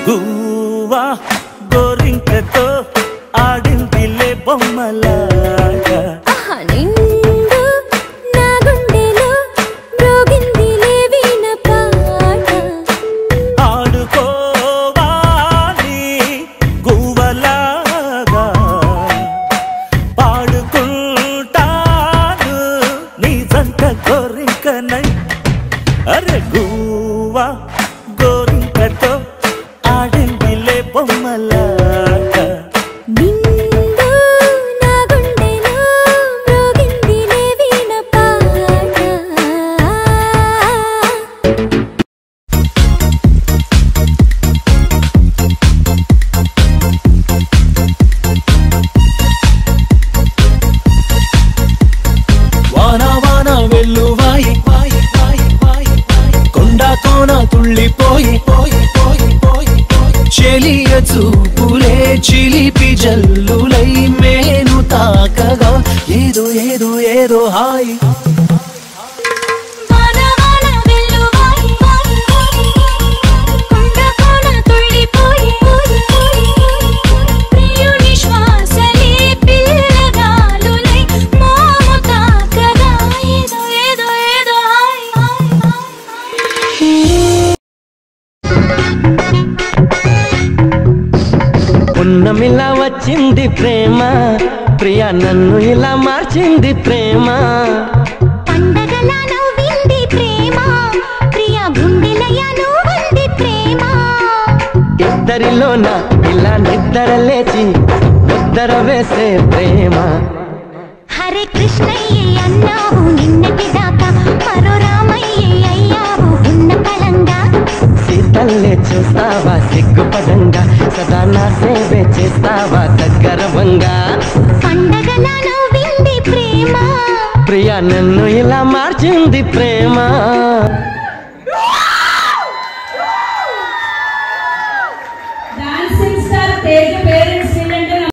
గువ్వా గోరింకతో ఆడిందిలే బొమ్మలాగా నిండు నా గుండెలో మ్రోగిందిలే వీణ పాట ఆడుకోవాలి గువ్వలాగా పాడుకుంటాను నీ జంట గోరింకనై అరే గువ్వా గోరింకతో ఆడిందిలే బొమ్మలాగా నిండు నా గుండెలో మ్రోగిందిలే వీణ పాట వాన వాన వెల్లువాయి కొండ కోన తుళ్ళిపోయి చెలియ చూపులే చిలిపి జల్లులై మేను తాకగా ఏదో ఏదో ఏదో హాయి వాన వాన వెల్లువాయి కొండ కోన తుళ్ళిపోయి ప్రియుని శ్వాసలే పిల్లగాలులై మోము తాకగా ఏదో ఏదో ఏదో హాయ్ పున్నమిలా వచ్చింది ప్రేమ ప్రియా నన్ను ఇలా మార్చింది ప్రేమ పండగలా నవ్వింది ప్రేమ ప్రియ గుండెలయ నువ్వుంది ప్రేమ ఇద్దరిలోన ఇలా నిద్ర లేచి ముద్దర వేసే ప్రేమ హరే కృష్ణయ్యే అన్నావు నిన్నటి దాకా మరో రామయ్యే అయ్యావు ఉన్న పలంగా సీతల్లే చూస్తావా సిగ్గుపదంగా సదా నా సేవే చేస్తావా దగ్గరవంగా పండగలా నవ్వింది ప్రేమ ప్రియా నన్ను ఇలా మార్చింది ప్రేమ